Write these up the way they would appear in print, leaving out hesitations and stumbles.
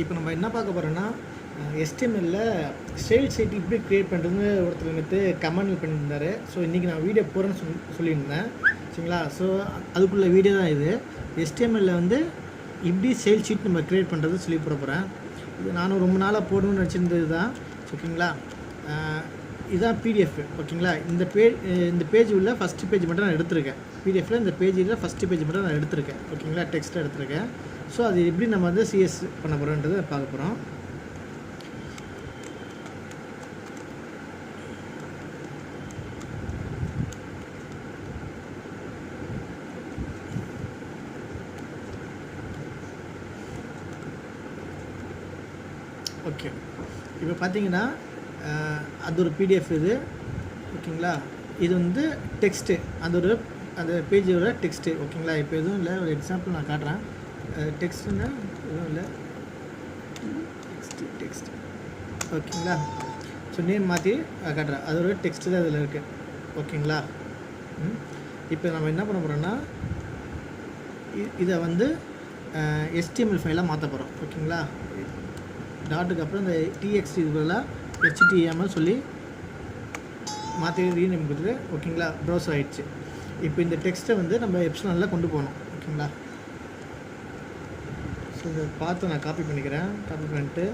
இப்போ நம்ம என்ன பார்க்க போகிறோன்னா HTML ஸ்டைல் ஷீட் எப்படி க்ரியேட் பண்ணுறதுன்னு ஒருத்தர் வந்துட்டு கமெண்ட் பண்ணியிருந்தார். ஸோ இன்றைக்கி நான் வீடியோ போகிறேன்னு சொல்லியிருந்தேன் சரிங்களா. ஸோ அதுக்குள்ள வீடியோ தான் இது. HTML வந்து இப்படி ஸ்டைல் ஷீட் நம்ம க்ரியேட் பண்ணுறது சொல்லி போகிறேன். இது நானும் ரொம்ப நாளாக போடணும்னு வச்சுருந்தது தான் ஓகேங்களா. இதுதான் PDF ஓகேங்களா. இந்த பேஜ் உள்ள ஃபஸ்ட்டு பேஜ் மட்டும் நான் எடுத்திருக்கேன். பிடிஎஃப்பில் இந்த பேஜில் ஃபஸ்ட்டு பேஜ் மட்டும் நான் எடுத்திருக்கேன் ஓகேங்களா. டெக்ஸ்ட் எடுத்திருக்கேன். ஸோ அது எப்படி நம்ம வந்து CS பண்ண போகிறோன்றதை பார்க்க போகிறோம். ஓகே, இப்போ பார்த்தீங்கன்னா அது ஒரு PDF இது ஓகேங்களா. இது வந்து டெக்ஸ்ட்டு, அந்த பேஜோட டெக்ஸ்ட்டு ஓகேங்களா. இப்போ எதுவும் இல்லை, ஒரு எக்ஸாம்பிள் நான் காட்டுறேன். டெக்ஸ்ட்டுன்னா எதுவும் இல்லை, டெக்ஸ்ட் ஓகேங்களா. ஸோ நேம் மாற்றி காட்டுறேன். அதோட டெக்ஸ்ட்டு தான் இதில் இருக்குது ஓகேங்களா. இப்போ நம்ம என்ன பண்ண போகிறோம்னா இதை வந்து HTML ஃபைலாக மாற்ற போகிறோம் ஓகேங்களா. டாட்டுக்கு அப்புறம் இந்த TXT இதுக்கெல்லாம் HTML சொல்லி மாற்றி ரீநேம் கொடுத்துட்டு ஓகேங்களா. ப்ரௌசர் ஆகிடுச்சு. இப்போ இந்த டெக்ஸ்ட்டை வந்து நம்ம எப்சிலானில் கொண்டு போகணும் ஓகேங்களா. ஸோ இதை பார்த்து நான் காப்பி பண்ணிக்கிறேன். காப்பி பண்ணிட்டு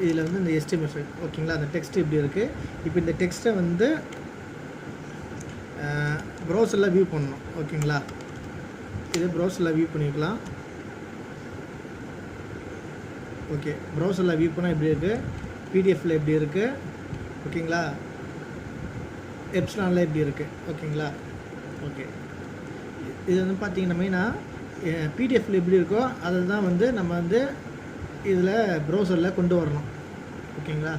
இதில் வந்து இந்த HTML ஃபைல் ஓகேங்களா. அந்த டெக்ஸ்ட் இப்படி இருக்குது. இப்போ இந்த டெக்ஸ்ட்டை வந்து ப்ரௌசரில் வியூ பண்ணணும் ஓகேங்களா. இது ப்ரௌசரில் வியூ பண்ணிக்கலாம். ஓகே, ப்ரௌசரில் வியூ பண்ணால் எப்படி இருக்குது, PDFல எப்படி இருக்குது ஓகேங்களா, எப்சிலானில் எப்படி இருக்குது ஓகேங்களா. ஓகே, இது வந்து பார்த்திங்கன்னா மெயினாக PDFல எப்படி இருக்கோ அதை தான் வந்து நம்ம வந்து இதில் ப்ரௌசரில் கொண்டு வரணும் ஓகேங்களா.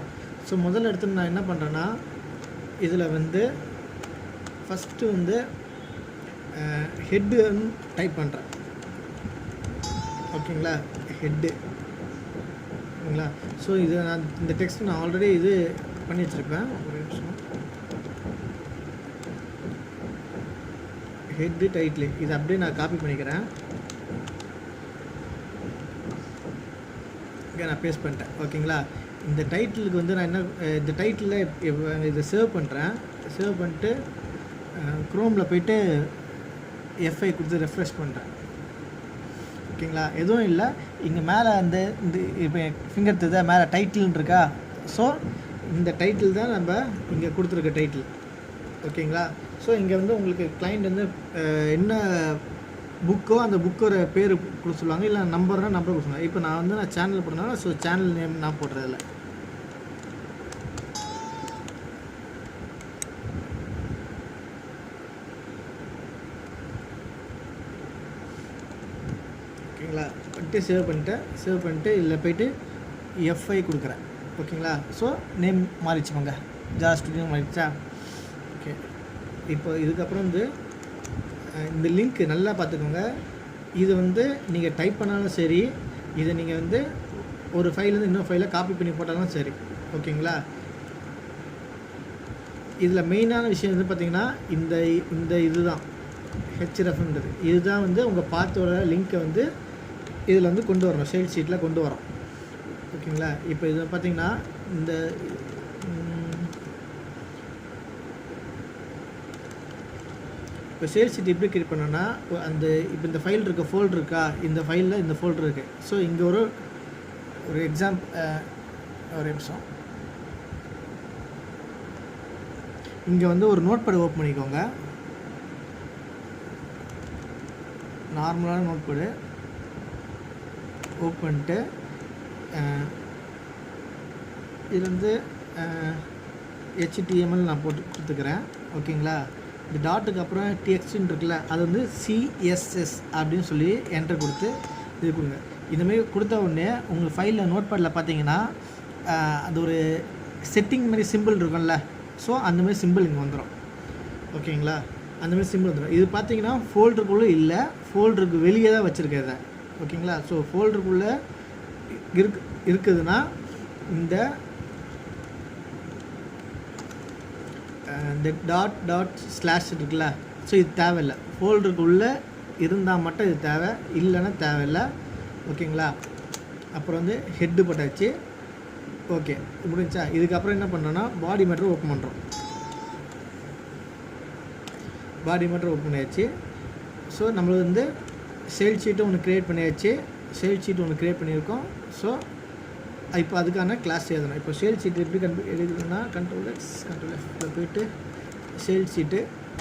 ஸோ முதல்ல எடுத்து நான் என்ன பண்ணுறேன்னா இதில் வந்து ஃபஸ்ட்டு வந்து ஹெட்டு டைப் பண்ணுறேன் ஓகேங்களா. ஹெட்டு ஓகேங்களா. ஸோ இது நான் இந்த டெக்ஸ்ட் நான் ஆல்ரெடி இது பண்ணி வச்சுருப்பேன். ஒரு நிமிஷம். ஹெட்டு டைட்டில் இது அப்படியே நான் காப்பி பண்ணிக்கிறேன். இங்கே நான் பேஸ்ட் பண்ணிட்டேன் ஓகேங்களா. இந்த டைட்டிலுக்கு வந்து நான் என்ன இந்த டைட்டிலில் இதை சேவ் பண்ணுறேன். சேவ் பண்ணிட்டு க்ரோமில் போய்ட்டு F5 கொடுத்து ரெஃப்ரெஷ் பண்ணுறேன் ஓகேங்களா. எதுவும் இல்லை, இங்கே மேலே இந்த இப்போ ஃபிங்கர் தெரியுதா, மேலே டைட்டில்னு இருக்கா. ஸோ இந்த டைட்டில் தான் நம்ம இங்கே கொடுத்துருக்க டைட்டில் ஓகேங்களா. ஸோ இங்கே வந்து உங்களுக்கு கிளைண்ட் வந்து என்ன புக்கோ அந்த புக்கோட பேர் கொடுக்க சொல்லுவாங்க, இல்லை நம்பர்னால் நம்பர் கொடுக்க சொல்லுவாங்க. இப்போ நான் வந்து சேனல் போடுறதுனால ஸோ சேனல் நேம் நான் போடுறதில்ல. ஓகேங்களா. பண்ணிட்டு சேவ் பண்ணிட்டு இதில் போய்ட்டு F5 கொடுக்குறேன் ஓகேங்களா. ஸோ நேம் மாறிச்சுக்கோங்க, ஜாவா ஸ்டுடியோ மாறிடுச்சா. ஓகே, இப்போ இதுக்கப்புறம் வந்து இந்த லிங்க் நல்லா பார்த்துக்கோங்க. இது வந்து நீங்கள் டைப் பண்ணாலும் சரி, இதை நீங்கள் வந்து ஒரு ஃபைலேருந்து இன்னொரு ஃபைலை காப்பி பண்ணி போட்டாலும் சரி ஓகேங்களா. இதில் மெயினான விஷயம் வந்து பார்த்திங்கன்னா இந்த இதுதான் HREFன்றது. இதுதான் வந்து உங்கள் பாத்தோட லிங்க்கை வந்து இதில் வந்து கொண்டு வரணும், ஸ்டைல் ஷீட்டில் கொண்டு வரோம் ஓகேங்களா. இப்போ இது பார்த்திங்கன்னா இந்த இப்போ ஸ்டைல் ஷீட் எப்படி கிரியேட் பண்ணோன்னா இப்போ இந்த ஃபைல் இருக்க ஃபோல்டர் இருக்கா, இந்த ஃபைலில் இந்த ஃபோல்டர் இருக்குது. ஸோ இங்கே ஒரு ஒரு நிமிஷம். இங்கே வந்து ஒரு நோட்பேட் ஓப்பன் பண்ணிக்கோங்க. நார்மலான நோட்பேடு ஓப்பன் பண்ணிட்டு இது வந்து HTML நான் போட்டு கொடுத்துக்கிறேன் ஓகேங்களா. இந்த டாட்டுக்கு அப்புறம் TXTன்னு இருக்குல்ல, அது வந்து CSS அப்படின்னு சொல்லி என்டர் கொடுத்து இது கொடுங்க. இந்தமாரி கொடுத்த உடனே உங்கள் ஃபைலில் நோட்பேடில் பார்த்தீங்கன்னா அது ஒரு செட்டிங் மாதிரி சிம்பிள் இருக்கும்ல. ஸோ அந்தமாதிரி சிம்பிள் இங்கே வந்துடும் ஓகேங்களா. அந்தமாதிரி சிம்பிள் வந்துடும். இது பார்த்தீங்கன்னா ஃபோல்டருக்குள்ளே இல்லை, ஃபோல்டருக்கு வெளியே தான் வச்சுருக்கேன் இதை ஓகேங்களா. ஸோ ஃபோல்டருக்குள்ளே இருக்குதுன்னா இந்த இந்த டாட் ஸ்லாஷ் இருக்குல்ல, ஸோ இது தேவையில்லை. ஃபோல்டருக்குள்ளே இருந்தால் மட்டும் இது தேவை, இல்லைன்னா தேவையில்லை. ஓகேங்களா? அப்புறம் வந்து ஹெட்டு போட்டாச்சு. ஓகே, முடிஞ்சா. இதுக்கப்புறம் என்ன பண்ணோன்னா பாடி மேட்டர் ஓப்பன் பண்ணுறோம். பாடி மேட்டர் ஓப்பன் பண்ணியாச்சு. ஸோ நம்மளுக்கு வந்து சேல் ஷீட்டு ஒன்று க்ரியேட் பண்ணியாச்சு. சேல் ஷீட் ஒன்று க்ரியேட் பண்ணியிருக்கோம். ஸோ இப்போ அதுக்கான கிளாஸ் எழுதணும். இப்போ சேல் ஷீட் எப்படி எழுதுனா Ctrl+X Ctrl+Fல போய்ட்டு சேல் ஷீட்டு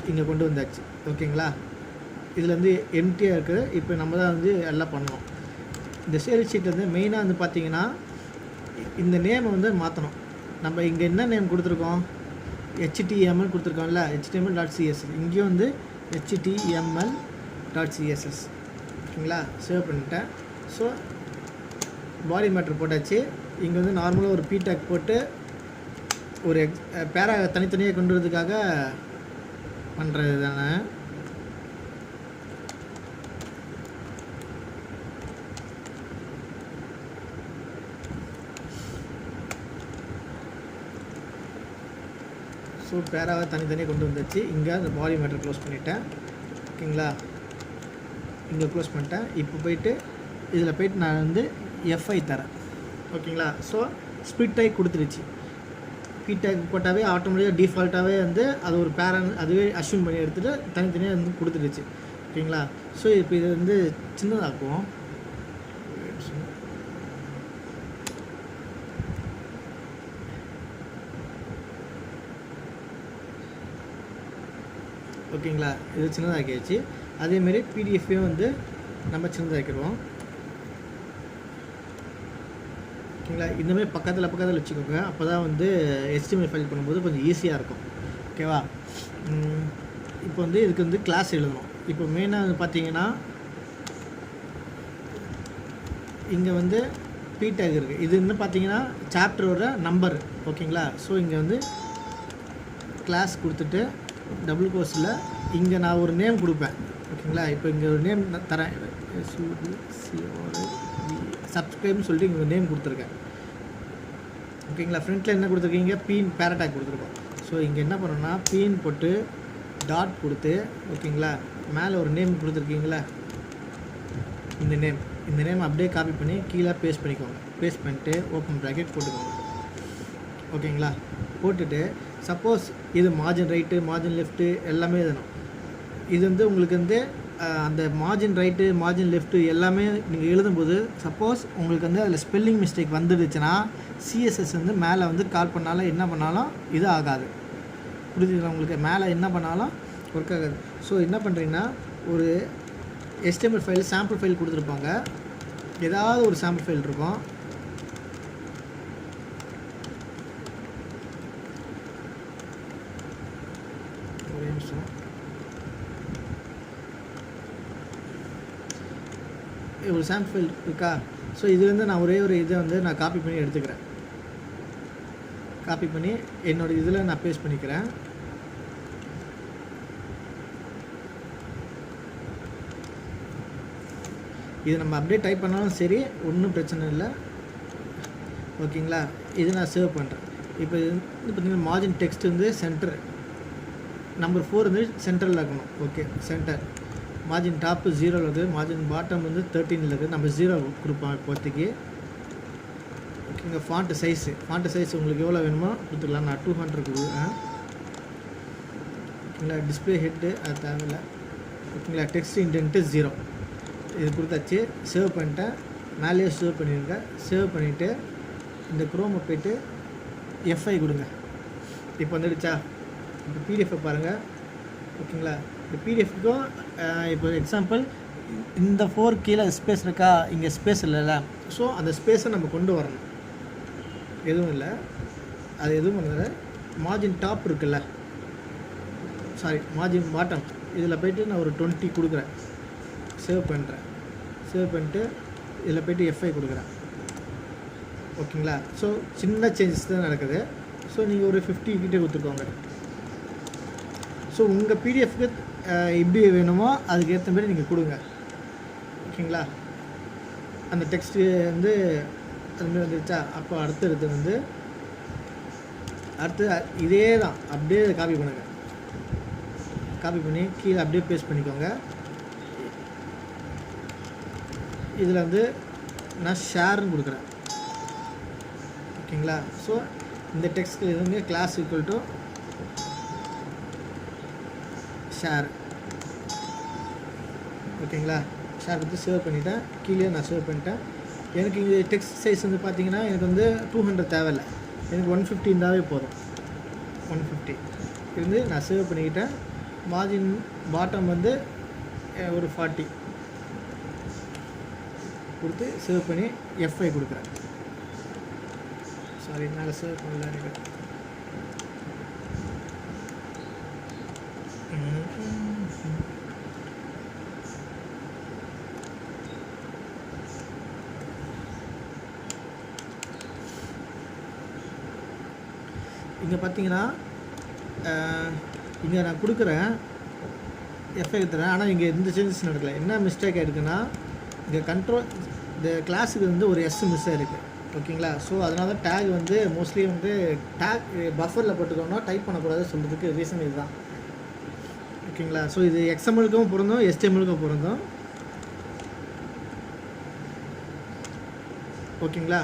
இங்கே கொண்டு வந்தாச்சு. ஓகேங்களா? இதில் வந்து எம்டியாக இருக்குது. இப்போ நம்ம தான் வந்து எல்லாம் பண்ணணும். இந்த சேல் ஷீட் வந்து மெயினாக வந்து பார்த்திங்கன்னா இந்த நேமை வந்து மாற்றணும். நம்ம இங்கே என்ன நேம் கொடுத்துருக்கோம், HTML கொடுத்துருக்கோம்ல, HTML.css. இங்கேயும் வந்து HTML.css. ஓகேங்களா? சேவ் பண்ணிட்டேன். ஸோ பாடி மேட்டர் போட்டாச்சு. இங்கே வந்து நார்மலாக ஒரு பி டேக் போட்டு ஒரு பேரா தனித்தனியாக கொண்டு வரதுக்காக பண்ணுறது தானே. ஸோ பேராவை தனித்தனியாக கொண்டு வந்துச்சு. இங்கே அந்த பாடி மேட்டர் க்ளோஸ் பண்ணிட்டேன். ஓகேங்களா? இங்கே க்ளோஸ் பண்ணிட்டேன். இப்போ போய்ட்டு இதில் போய்ட்டு நான் வந்து எஃப்ஐ தரேன். ஓகேங்களா? ஸோ ஸ்பிட் டேக் கொடுத்துருச்சு. பி டேக் போட்டாவே ஆட்டோமேட்டிக்காக டிஃபால்ட்டாகவே வந்து அது ஒரு பேரன் அதுவே அஷ்யூம் பண்ணி எடுத்துகிட்டு தனித்தனியாக வந்து கொடுத்துருச்சு. ஓகேங்களா? ஸோ இப்போ இதை வந்து சின்னதாக்குவோம். ஓகேங்களா? இது சின்னதாக்கியாச்சு. அதேமாரி பிடிஎஃப்பையும் வந்து நம்ம சின்னதாக்கிடுவோம். ஓகேங்களா? இந்தமாதிரி பக்கத்தில் வச்சுக்கோங்க. அப்போ தான் வந்து HTML ஃபைல் பண்ணும்போது கொஞ்சம் ஈஸியாக இருக்கும். ஓகேவா? இப்போ வந்து இதுக்கு வந்து கிளாஸ் எழுதணும். இப்போ மெயினாக வந்து பார்த்தீங்கன்னா இங்கே வந்து பி டேக் இருக்குது. இது வந்து பார்த்தீங்கன்னா சாப்டரோட நம்பர். ஓகேங்களா? ஸோ இங்கே வந்து கிளாஸ் கொடுத்துட்டு டபுள் கோர்ஸில் இங்கே நான் ஒரு நேம் கொடுப்பேன். ஓகேங்களா? இப்போ இங்கே ஒரு நேம் தரேன். சப்ஸ்கிரைப்னு சொல்லிட்டு இங்கே ஒரு நேம் கொடுத்துருக்கேன். ஓகேங்களா? ஃப்ரண்ட்டில் என்ன கொடுத்துருக்கீங்க, பீன் பேரடாக் கொடுத்துருக்கோம். ஸோ இங்கே என்ன பண்ணணும்னா பீன் போட்டு டாட் கொடுத்து, ஓகேங்களா, மேலே ஒரு நேம் கொடுத்துருக்கீங்களா, இந்த நேம் அப்படியே காப்பி பண்ணி கீழே பேஸ்ட் பண்ணிக்கோங்க. பேஸ்ட் பண்ணிட்டு ஓப்பன் ப்ராக்கெட் போட்டுக்கோங்க. ஓகேங்களா? போட்டுட்டு சப்போஸ் இது மார்ஜின் ரைட்டு மார்ஜின் லெஃப்ட்டு எல்லாமே எழுதணும். இது வந்து உங்களுக்கு வந்து அந்த மார்ஜின் ரைட்டு மார்ஜின் லெஃப்ட்டு எல்லாமே நீங்கள் எழுதும்போது சப்போஸ் உங்களுக்கு வந்து அதில் ஸ்பெல்லிங் மிஸ்டேக் வந்துடுச்சுன்னா சிஎஸ்எஸ் வந்து மேலே வந்து கால் பண்ணாலும் என்ன பண்ணாலும் இது ஆகாது. புரிஞ்சுக்கலாம் உங்களுக்கு? மேலே என்ன பண்ணாலும் ஒர்க் ஆகாது. ஸோ என்ன பண்ணுறீங்கன்னா ஒரு HTML ஃபைல் சாம்பிள் ஃபைல் கொடுத்துருப்பாங்க. ஏதாவது ஒரு சாம்பிள் ஃபைல் இருக்கும். ஒரே நிமிஷம். ஒரு சாம்பிள் ஃபைல் இருக்கா? ஸோ இதுலேருந்து நான் ஒரே ஒரு இதை வந்து நான் காப்பி பண்ணி எடுத்துக்கிறேன். காப்பி பண்ணி என்னோடய இதில் நான் பேஸ்ட் பண்ணிக்கிறேன். இது நம்ம அப்படியே டைப் பண்ணாலும் சரி, ஒன்றும் பிரச்சனை இல்லை. ஓகேங்களா? இது நான் சேவ் பண்ணுறேன். இப்போ இது வந்து பார்த்திங்கன்னா மார்ஜின் டெக்ஸ்ட் வந்து சென்டர் நம்பர் 4 வந்து சென்டரில் இருக்கணும். Okay, centre. மார்ஜின் டாப்பு 0 இருக்குது, மார்ஜின் பாட்டம் வந்து 13 இருக்குது. நம்ம 0 கொடுப்போம் இப்போதைக்கு. ஓகேங்க. ஃபாண்ட்டு சைஸ் உங்களுக்கு எவ்வளோ வேணுமோ கொடுத்துக்கலாம். நான் 200 கொடுக்குறேன். ஓகேங்களா? டிஸ்பிளே ஹெட்டு அது தேவையில்லை. ஓகேங்களா? டெக்ஸ்ட் இன்டென்ட்டு 0 இது கொடுத்தாச்சு. சேவ் பண்ணிட்டேன். மேலேயே சேவ் பண்ணிடுங்க. சேவ் பண்ணிவிட்டு இந்த குரோமை போய்ட்டு எஃப்ஐ கொடுங்க. இப்போ வந்துடுச்சா? இப்போ பிடிஎஃப்பை பாருங்கள். ஓகேங்களா? இந்த பிடிஎஃப்க்கும் இப்போ எக்ஸாம்பிள் இந்த 4 கீழே ஸ்பேஸ் இருக்கா, இங்கே ஸ்பேஸ் இல்லைல்ல. ஸோ அந்த ஸ்பேஸை நம்ம கொண்டு வரணும். எதுவும் இல்லை, அது எதுவும் பண்ணல. மார்ஜின் டாப் இருக்குல்ல, சாரி மார்ஜின் பாட்டம், இதில் போய்ட்டு நான் ஒரு 20 கொடுக்குறேன். சேவ் பண்ணுறேன். சேவ் பண்ணிட்டு இதில் போய்ட்டு எஃப்ஐ கொடுக்குறேன். ஓகேங்களா? ஸோ சின்ன சேஞ்சஸ் தான் நடக்குது. ஸோ நீங்கள் ஒரு 50 கிட்டே கொடுத்துக்கோங்க. ஸோ உங்கள் பிடிஎஃப்க்கு எப்படி வேணுமோ அதுக்கு ஏற்ற மாதிரி நீங்கள் கொடுங்க. ஓகேங்களா? அந்த டெக்ஸ்ட்டு வந்து அதுமாதிரி வந்துருச்சா? அப்போ அடுத்தது வந்து அடுத்து இதே தான் அப்படியே காப்பி பண்ணுங்கள். காப்பி பண்ணி கீழே அப்படியே பேஸ்ட் பண்ணிக்கோங்க. இதில் வந்து நான் ஷேர்னு கொடுக்குறேன். ஓகேங்களா? ஸோ இந்த டெக்ஸ்ட் இதுங்க கிளாஸ் ஈக்குவல் டு ஷேர். ஓகேங்களா? ஷேர் கொடுத்து சேவ் பண்ணிவிட்டேன். கீழே நான் சேவ் பண்ணிட்டேன். எனக்கு இங்கே டெக்ஸ்ட் சைஸ் வந்து பார்த்திங்கன்னா எனக்கு வந்து 200 தேவையில்லை, எனக்கு 150 இருந்தாவே போதும். 150 இருந்து நான் சேவ் பண்ணிக்கிட்டேன். மார்ஜின் பாட்டம் வந்து ஒரு 40 கொடுத்து சேவ் பண்ணி F5 கொடுக்குறேன். சாரி, நான் சேவ் பண்ணல. எனக்கு இங்கே பார்த்தீங்கன்னா இங்கே நான் கொடுக்குறேன் F5 தரேன். ஆனால் இங்கே எந்த சேஞ்சஸ் நடக்கலை. என்ன மிஸ்டேக் ஆகிருக்குன்னா இங்கே கண்ட்ரோல் இந்த கிளாஸுக்கு வந்து ஒரு S மிஸ் ஆகிருக்கு. ஓகேங்களா? ஸோ அதனால தான் டேக் வந்து மோஸ்ட்லி வந்து டேக் பஃபரில் போட்டுக்கோன்னா டைப் பண்ணக்கூடாது சொல்கிறதுக்கு ரீசன் இதுதான். ஓகேங்களா? ஸோ இது XML-க்கும் பொருந்தும், HTML-க்கும் பொருந்தும். ஓகேங்களா?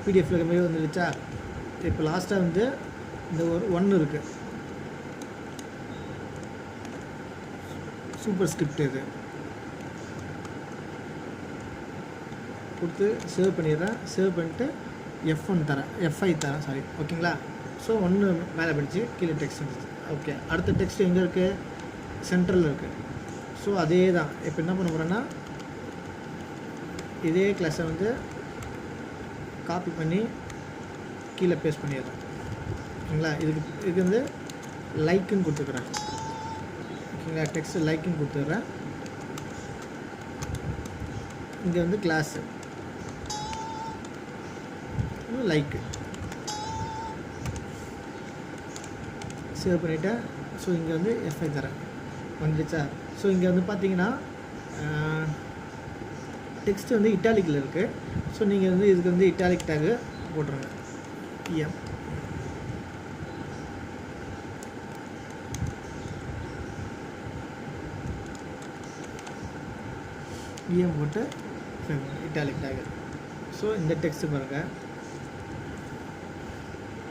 PDF-ல மாதிரி வந்துடுச்சா? இப்போ லாஸ்ட்டாக வந்து இந்த ஒரு 1 இருக்குது, சூப்பர் ஸ்கிரிப்ட் இது கொடுத்து சேவ் பண்ணிடுறேன். சேவ் பண்ணிட்டு F1 தரேன், F5 தரேன், சாரி. ஓகேங்களா? ஸோ 1 மேலே படித்து கீழே டெக்ஸ்ட் இருந்துச்சு. ஓகே, அடுத்த டெக்ஸ்ட் எங்கே இருக்குது? சென்ட்ரலில் இருக்குது. ஸோ அதே தான். இப்போ என்ன பண்ண போகிறேன்னா இதே கிளாஸை வந்து காப்பி பண்ணி கீழே பேஸ்ட் பண்ணிடுறேன். ஓகேங்களா? இதுக்கு வந்து லைக்குன்னு கொடுத்துக்கிறேன். ஓகேங்களா? டெக்ஸ்ட் லைக்குன்னு கொடுத்துட்றேன். இங்கே வந்து கிளாஸு லைக்கு சேவ் பண்ணிவிட்டேன். ஸோ இங்கே வந்து F5 தரேன். வந்துடுச்சா? ஸோ இங்கே வந்து பார்த்தீங்கன்னா டெக்ஸ்ட் வந்து இட்டாலிக்கில் இருக்குது. ஸோ நீங்கள் வந்து இதுக்கு வந்து இட்டாலிக் டேகு போட்டுருங்க. EM போட்டு இட்டாலிக் டேகு. ஸோ இந்த டெக்ஸ்ட்டு பாருங்கள்.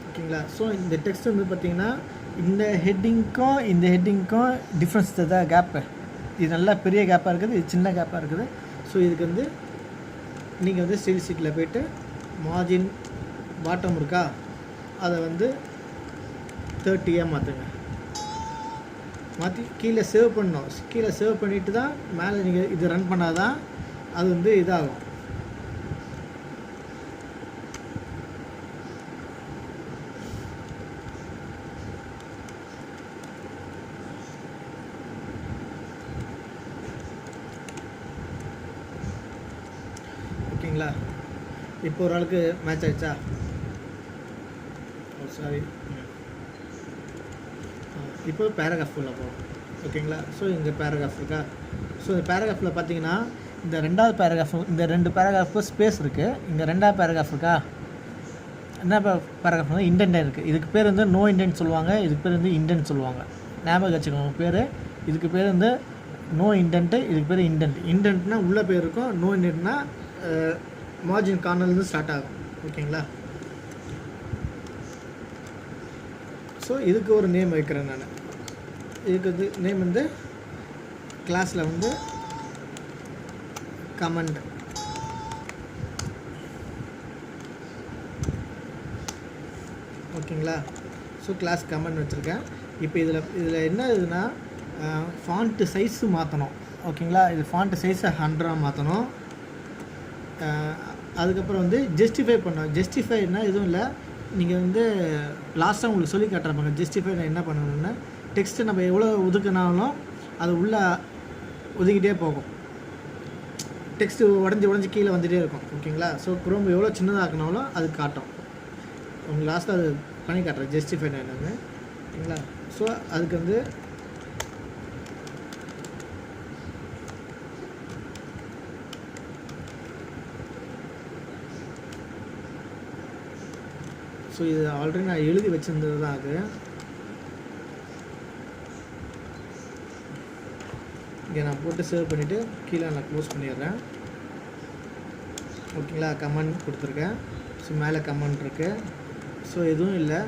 ஓகேங்களா? ஸோ இந்த டெக்ஸ்ட் வந்து பார்த்திங்கன்னா இந்த ஹெட்டிங்க்கும் டிஃப்ரென்ஸ் தான், கேப்பு. இது நல்லா பெரிய கேப்பாக இருக்குது, இது சின்ன கேப்பாக இருக்குது. ஸோ இதுக்கு வந்து நீங்கள் வந்து ஸ்டைல் ஷீட்டில் போய்ட்டு மார்ஜின் பாட்டம் இருக்கா, அதை வந்து 30 மாற்றுங்க. மாற்றி கீழே சேவ் பண்ணணும். கீழே சேவ் பண்ணிவிட்டு தான் மேலே நீங்கள் இது ரன் பண்ணால் தான் அது வந்து இதாகும். ஓகேங்களா? இப்போ ஒரு ஆளுக்கு மேட்ச் ஆகிடுச்சா? சாரி, இப்போ பேராகிராஃப் உள்ள போகும். ஓகேங்களா? ஸோ இங்கே பேராகிராஃப் இருக்கா? ஸோ இந்த பேராகிராஃபில் பார்த்தீங்கன்னா இந்த 2வது பேராகிராஃப், இந்த 2 பேராகிராஃபு ஸ்பேஸ் இருக்குது. இங்கே 2வது பேராகிராஃப் இருக்கா? என்ன பேராகிராஃப் வந்து இண்டென்ட் இருக்குது. இதுக்கு பேர் வந்து நோ இண்டென்ட் சொல்லுவாங்க, இதுக்கு பேர் வந்து இண்டென்ட் சொல்லுவாங்க. ஞாபகம் வச்சுக்கோங்க பேர். இதுக்கு பேர் வந்து நோ இண்டென்ட்டு, இதுக்கு பேர் இண்டென்ட். இண்டென்ட்னா உள்ள பேர் இருக்கும், நோ இண்டென்ட்னா மார்ஜின் கார்னர்லேருந்து ஸ்டார்ட் ஆகும். ஓகேங்களா? ஸோ இதுக்கு ஒரு நேம் வைக்கிறேன் நான். இதுக்கு வந்து நேம் வந்து கிளாஸில் வந்து கமெண்ட். ஓகேங்களா? ஸோ கிளாஸ் கமெண்ட் வச்சுருக்கேன். இப்போ இதில் என்ன இதுன்னா ஃபாண்ட்டு சைஸு மாற்றணும். ஓகேங்களா? இது ஃபாண்ட்டு சைஸை 100 மாற்றணும். அதுக்கப்புறம் வந்து ஜஸ்டிஃபை பண்ணணும். ஜஸ்டிஃபைனா எதுவும் இல்லை, நீங்கள் வந்து லாஸ்ட்டாக உங்களுக்கு சொல்லி காட்டுறாங்க. ஜஸ்டிஃபை என்ன பண்ணணும்னா டெக்ஸ்ட்டு நம்ம எவ்வளோ ஒதுக்கினாலும் அது உள்ளே ஒதுக்கிட்டே போகும். டெக்ஸ்ட்டு உடஞ்சி கீழே வந்துகிட்டே இருக்கும். ஓகேங்களா? ஸோ குரோம் எவ்வளோ சின்னதாக்குனாலும் அது காட்டும். உங்களுக்கு லாஸ்ட்டாக அது பண்ணி காட்டுறேன் ஜஸ்டிஃபை என்னன்னு. ஓகேங்களா? ஸோ அதுக்கு வந்து ஸோ இது ஆல்ரெடி நான் எழுதி வச்சுருந்தது தான் அது. இங்கே நான் போட்டு சேவ் பண்ணிவிட்டு கீழே நான் க்ளோஸ் பண்ணிடுறேன். ஓகேங்களா, கமெண்ட் கொடுத்துருக்கேன். ஸோ மேலே கமெண்ட் இருக்குது. ஸோ எதுவும் இல்லை,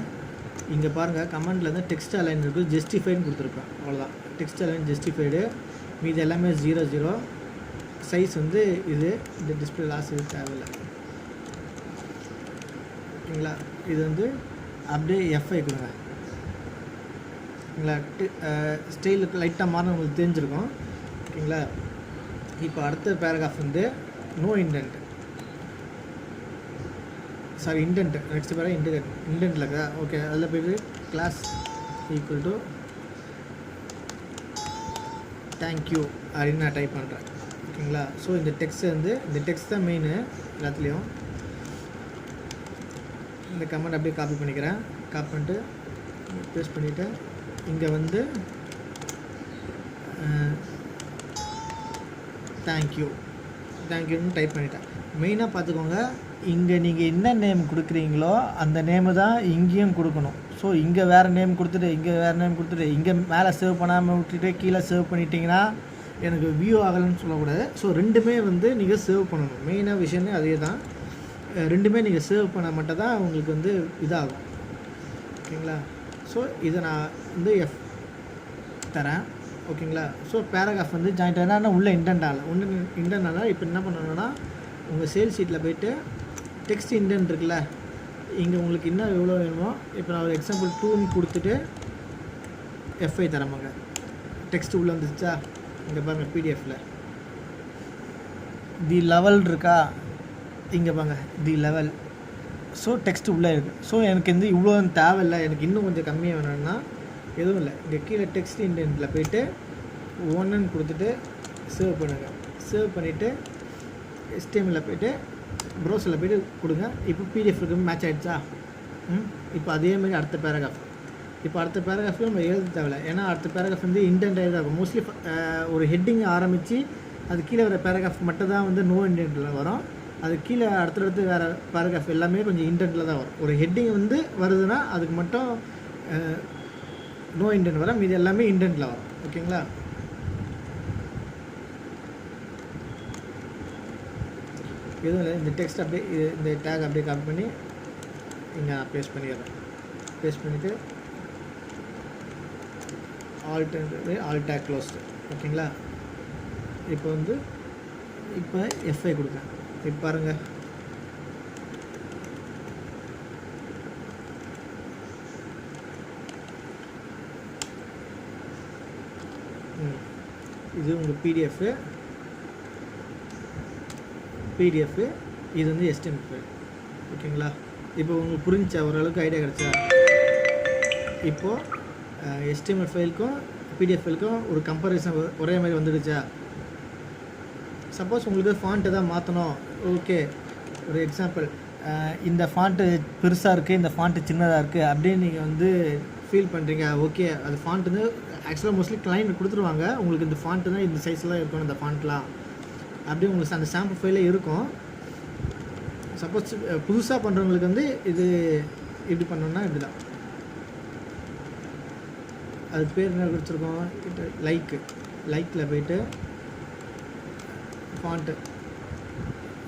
இங்கே பாருங்கள் கமெண்டில் தான் டெக்ஸ்ட் அலைன் இருக்குது, ஜஸ்டிஃபைடுன்னு கொடுத்துருப்பேன். அவ்வளோதான், டெக்ஸ்ட் அலைன் ஜஸ்டிஃபைடு. மீது எல்லாமே 0 சைஸ் வந்து இது. இந்த டிஸ்பிளே லாஸ் இது தேவையில்லை. ஓகேங்களா, இது வந்து அப்படியே எஃப்ஐ கொடுங்க. ஓகேங்களா, ஸ்டைலுக்கு லைட்டாக மாறின உங்களுக்கு தெரிஞ்சிருக்கும். ஓகேங்களா, இப்போ அடுத்த பேராகிராஃப் வந்து no indent, sorry indent, next para இண்டென்ட்டில் இருக்கா. ஓகே, அதில் போய்ட்டு கிளாஸ் ஈக்குவல் டு தேங்க்யூ அப்படின்னு நான் டைப் பண்ணுறேன். ஓகேங்களா, ஸோ இந்த டெக்ஸ்ட் வந்து இந்த டெக்ஸ்ட் தான் மெயின் எல்லாத்துலேயும். இந்த கமெண்ட் அப்படியே காப்பி பண்ணிக்கிறேன். காப்பி பண்ணிட்டு பேஸ்ட் பண்ணிவிட்டு இங்கே வந்து தேங்க்யூன்னு டைப் பண்ணிட்டேன். மெயினாக பார்த்துக்கோங்க, இங்கே நீங்கள் என்ன நேம் கொடுக்குறீங்களோ அந்த நேமு தான் இங்கேயும் கொடுக்கணும். ஸோ இங்கே வேறு நேம் கொடுத்துட்டு இங்கே வேறு நேம் கொடுத்துட்டு இங்கே மேலே சேவ் பண்ணாமல் விட்டுட்டு கீழே சேவ் பண்ணிட்டீங்கன்னா எனக்கு வியூ ஆகலைன்னு சொல்லக்கூடாது. ஸோ ரெண்டுமே வந்து நீங்கள் சேவ் பண்ணணும். மெயினாக விஷயமே அதே தான். ரெண்டுமே நீங்கள் சேவ் பண்ண மட்டும் தான் உங்களுக்கு வந்து இதாகும். ஓகேங்களா, ஸோ இதை நான் வந்து எஃப் தரேன். ஓகேங்களா, ஸோ பேராகிராஃப் வந்து ஜாயிண்ட் ஆனால் உள்ளே இண்டென்ட் ஆனால் இப்போ என்ன பண்ணணுன்னா உங்கள் சேல் ஷீட்டில் போய்ட்டு டெக்ஸ்ட் இண்டென்ட் இருக்குல்ல, இங்கே உங்களுக்கு இன்னும் எவ்வளோ வேணுமோ, இப்போ நான் ஒரு எக்ஸாம்பிள் 2ன்னு கொடுத்துட்டு எஃப்ஐ தரமாங்க. டெக்ஸ்ட் உள்ளே வந்துச்சா, இங்கே பாருங்கள் பிடிஎஃப்பில் தி லெவல் இருக்கா, இங்கே பாருங்க தி லெவல். ஸோ டெக்ஸ்ட் உள்ளே இருக்குது. ஸோ எனக்கு வந்து இவ்வளோ தேவையில்லை, எனக்கு இன்னும் கொஞ்சம் கம்மியாக வேணும்னா எதுவும் இல்லை, இங்கே கீழே டெக்ஸ்ட் இண்டென்ட்டில் போய்ட்டு 1ன்னு கொடுத்துட்டு சேவ் பண்ணுங்கள். சேவ் பண்ணிவிட்டு HTML போய்ட்டு ப்ரௌசரில் போய்ட்டு கொடுங்க. இப்போ பிடிஎஃப்க்கு மேட்ச் ஆகிடுச்சா. இப்போ அதேமாதிரி அடுத்த பேராகிராஃப், இப்போ அடுத்த பேராகிராஃபில் நம்ம எழுத தேவையில்லை, ஏன்னா அடுத்த பேராகிராஃப் வந்து இண்டென்ட் ஆகி தான் இருக்கும். மோஸ்ட்லி ஒரு ஹெட்டிங் ஆரம்பித்து அது கீழே வர பேராகிராஃப் மட்டும் தான் வந்து நோ இண்டென்ட்டில் வரும். அது கீழே அடுத்தடுத்து வேறு பேராகிராஃப் எல்லாமே கொஞ்சம் இண்டென்ட்டில் தான் வரும். ஒரு ஹெட்டிங் வந்து வருதுன்னா அதுக்கு மட்டும் நோ இண்டென்ட் வரும், இது எல்லாமே இண்டென்ட்டில் வரும். ஓகேங்களா, எதுவும் இல்லை, இந்த டெக்ஸ்ட் அப்படியே இந்த டேக் அப்படியே காப்பி பண்ணி இங்கே நான் பேஸ்ட் பண்ணிடுறேன். பேஸ்ட் பண்ணிவிட்டு ஆல் டேக் க்ளோஸ்டு. ஓகேங்களா, இப்போ வந்து இப்போ எஃப்ஐ கொடுங்க. இப்போ பாருங்கள், இது உங்கள் பிடிஎஃப், இது வந்து HTML ஃபைல். ஓகேங்களா, இப்போ உங்களுக்கு புரிஞ்சா, ஓரளவுக்கு ஐடியா கிடச்சா. இப்போது HTML ஃபைலுக்கும் பிடிஎஃப் ஃபைலுக்கும் ஒரு கம்பேரிசன் ஒரே மாதிரி வந்துடுச்சா. சப்போஸ் உங்களுக்கு ஃபாண்ட்டு தான் மாற்றணும், ஓகே, ஒரு எக்ஸாம்பிள், இந்த ஃபாண்ட்டு பெருசாக இருக்குது, இந்த ஃபாண்ட்டு சின்னதாக இருக்குது அப்படின்னு நீங்கள் வந்து ஃபீல் பண்ணுறீங்க. ஓகே, அது ஃபாண்ட் வந்து ஆக்சுவலாக மோஸ்ட்லி கிளைண்ட் கொடுத்துருவாங்க, உங்களுக்கு இந்த ஃபாண்ட்டு தான் இந்த சைஸ்லாம் இருக்கணும், இந்த ஃபாண்ட்லாம் அப்படி உங்களுக்கு அந்த சாம்பிள் ஃபைலே இருக்கும். சப்போஸ் புதுசாக பண்ணுறவங்களுக்கு வந்து இது இப்படி பண்ணோன்னா இப்படி தான். அது பேர் என்ன கொடுத்துருக்கோம், லைக்கில் போய்ட்டு ஃபாண்ட்டு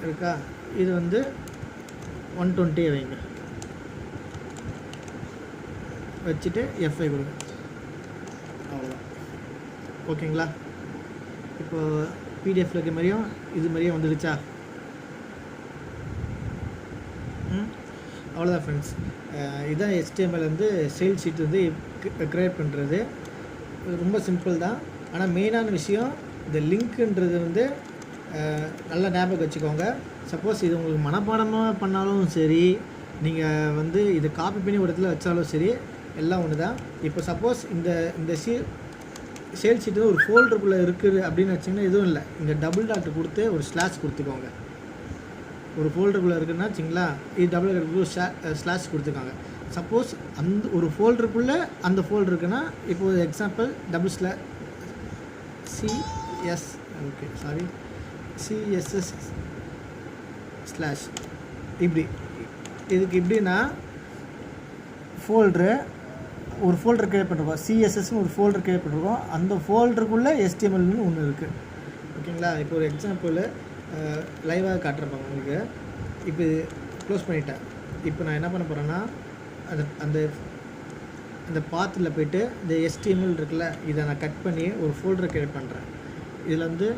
இருக்கா, இது வந்து 120 வைங்க, வச்சுட்டு எஃப்ஐ கொடுங்க. அவ்வளோதான். ஓகேங்களா, இப்போது பிடிஎஃப்ல இருக்க மாதிரியும் இது மாதிரியே வந்துடுச்சா. அவ்வளோதான் ஃப்ரெண்ட்ஸ், இதுதான் HTML வந்து சேல் ஷீட் வந்து க்ரியேட் பண்ணுறது. ரொம்ப சிம்பிள் தான். ஆனால் மெயினான விஷயம் இந்த லிங்க்குன்றது வந்து நல்லா ஞாபகம் வச்சுக்கோங்க. சப்போஸ் இது உங்களுக்கு மனப்பாடமாக பண்ணாலும் சரி, நீங்கள் வந்து இதை காப்பி பண்ணி ஒரு இடத்துல வச்சாலும் சரி, எல்லாம் ஒன்று தான். இப்போ சப்போஸ் இந்த சேல் ஷீட்டு ஒரு ஃபோல்டருக்குள்ளே இருக்குது அப்படின்னு வச்சிங்கன்னா எதுவும் இல்லை, இங்கே டபுள் டாட் கொடுத்து ஒரு ஸ்லாஷ் கொடுத்துக்கோங்க. ஒரு ஃபோல்டருக்குள்ளே இருக்குன்னா வச்சிங்களா, இது டபுள் டாட் ஸ்லாஷ் கொடுத்துருக்காங்க. சப்போஸ் அந்த ஒரு ஃபோல்டருக்குள்ளே அந்த ஃபோல்டர் இருக்குன்னா, இப்போது எக்ஸாம்பிள் CSS ஸ்லாஷ் இப்படி. இதுக்கு எப்படின்னா ஃபோல்டரு ஒரு ஃபோல்டர் க்ரியேட் பண்ணிருக்கோம், சிஎஸ்எஸ்னு ஒரு ஃபோல்டர் க்ரியேட் பண்ணிருக்கோம். அந்த ஃபோல்டருக்குள்ளே HTMLனு ஒன்று இருக்குது. ஓகேங்களா? இப்போ ஒரு எக்ஸாம்பிள் லைவாக காட்டுறப்பாங்க உங்களுக்கு. இப்போ க்ளோஸ் பண்ணிட்டேன். இப்போ நான் என்ன பண்ண போகிறேன்னா அந்த அந்த அந்த பாத்தில் போய்ட்டு இந்த HTML இருக்குல்ல, இதை நான் கட் பண்ணி ஒரு ஃபோல்டர் க்ரியேட் பண்ணுறேன். இதில் வந்து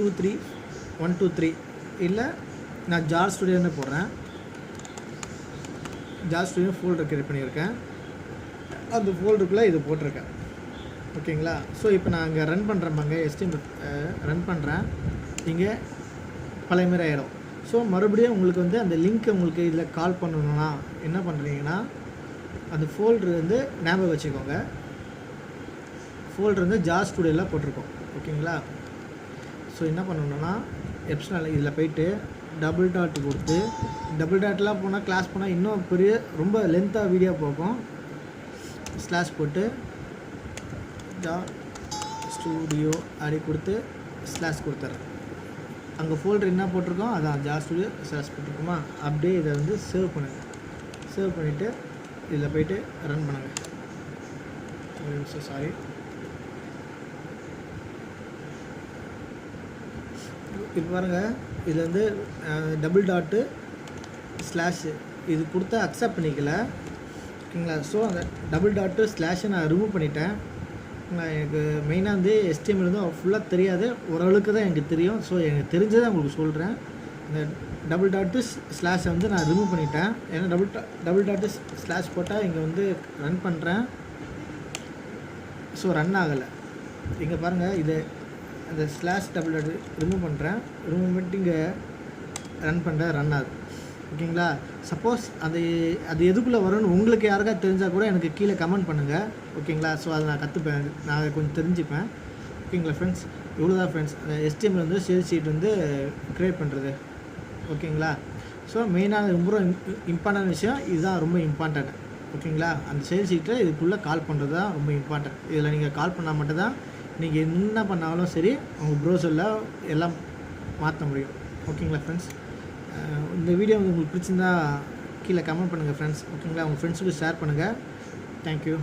123 இல்லை நான் ஜார் ஸ்டுடியோன்னு போடுறேன். ஜார் ஸ்டுடியோ ஃபோல்டர் க்ரியேட் பண்ணியிருக்கேன். அந்த ஃபோல்டருக்குள்ளே இது போட்டிருக்கேன். ஓகேங்களா? ஸோ இப்போ நான் அங்கே ரன் பண்ணுறேன், HTML ரன் பண்ணுறேன். இங்கே பழைய மாதிரி ஆகிடும். ஸோ மறுபடியும் உங்களுக்கு வந்து அந்த லிங்க்கை உங்களுக்கு இதில் கால் பண்ணணுன்னா என்ன பண்ணுறீங்கன்னா, அந்த ஃபோல்டர் வந்து ஞாபகம் வச்சுக்கோங்க. ஃபோல்டர் வந்து ஜார் ஸ்டுடியோவில் போட்டிருக்கோம். ஓகேங்களா? ஸோ என்ன பண்ணணுன்னா எப்சனல் இதில் போய்ட்டு டபுள் டாட் கொடுத்து, டபுள் டாட்லாம் போனால் கிளாஸ் போனால் இன்னும் பெரிய ரொம்ப லென்த்தாக வீடியோ போகும். ஸ்லாஷ் போட்டு ஜார் ஸ்டுடியோ அப்படி கொடுத்து ஸ்லாஷ் கொடுத்துட்றேன். அங்கே ஃபோல்டர் என்ன போட்டிருக்கோம், அதான் ஜார் ஸ்டுடியோ ஸ்லாஷ் போட்டிருக்கோமா. அப்படியே இதை வந்து சேவ் பண்ணுங்கள். சேவ் பண்ணிவிட்டு இதில் போய்ட்டு ரன் பண்ணுங்கள். ஒரு நிமிஷம், சாரி. இப்போ பாருங்கள், இதில் வந்து டபுள் டாட்டு ஸ்லாஷு இது கொடுத்தா அக்செப்ட் பண்ணிக்கல. ஓகேங்களா? ஸோ அந்த டபுள் டாட்டு ஸ்லாஷை நான் ரிமூவ் பண்ணிட்டேன். எனக்கு மெயினாக வந்து HTML வந்து ஃபுல்லாக தெரியாது, ஓரளவுக்கு தான் எனக்கு தெரியும். ஸோ எனக்கு தெரிஞ்சதை உங்களுக்கு சொல்கிறேன். இந்த டபுள் டாட்டு ஸ்லாஷை வந்து நான் ரிமூவ் பண்ணிட்டேன். ஏன்னா டபுள் டாட்டு ஸ்லாஷ் போட்டால் இங்கே வந்து ரன் பண்ணுறேன். ஸோ ரன் ஆகலை. இங்கே பாருங்கள், இது அந்த ஸ்லாஷ் டபுள் டாட் ரிமூவ் பண்ணுறேன். ரிமூவ் பண்ணிட்டு இங்கே ரன் பண்ணுறேன், ரன் ஆகுது. ஓகேங்களா? சப்போஸ் அது எதுக்குள்ளே வரும்னு உங்களுக்கு யாருக்காவது தெரிஞ்சால் கூட எனக்கு கீழே கமெண்ட் பண்ணுங்கள். ஓகேங்களா? ஸோ அதை நான் கற்றுப்பேன், நான் அதை கொஞ்சம் தெரிஞ்சுப்பேன். ஓகேங்களா ஃப்ரெண்ட்ஸ்? இவ்வளோ தான் ஃப்ரெண்ட்ஸ். HTML வந்து சேல்ஸ் ஷீட் வந்து க்ரியேட் பண்ணுறது. ஓகேங்களா? ஸோ மெயினான ரொம்ப இம்பார்ட்டன்ட் விஷயம் இதுதான், ரொம்ப இம்பார்ட்டன்ட். ஓகேங்களா? அந்த சேல்ஸ் ஷீட்டில் இதுக்குள்ளே கால் பண்ணுறது தான் ரொம்ப இம்பார்ட்டன்ட். இதில் நீங்கள் கால் பண்ணால் மட்டும்தான் நீங்கள் என்ன பண்ணாலும் சரி உங்கள் ப்ரௌசரில் எல்லாம் மாற்ற முடியும். ஓகேங்களா ஃப்ரெண்ட்ஸ்? இந்த வீடியோ உங்களுக்கு பிடிச்சிருந்தா கீழே கமெண்ட் பண்ணுங்கள் ஃப்ரெண்ட்ஸ். ஓகேங்களா? உங்கள் ஃப்ரெண்ட்ஸுக்கு ஷேர் பண்ணுங்கள். தேங்க்யூ.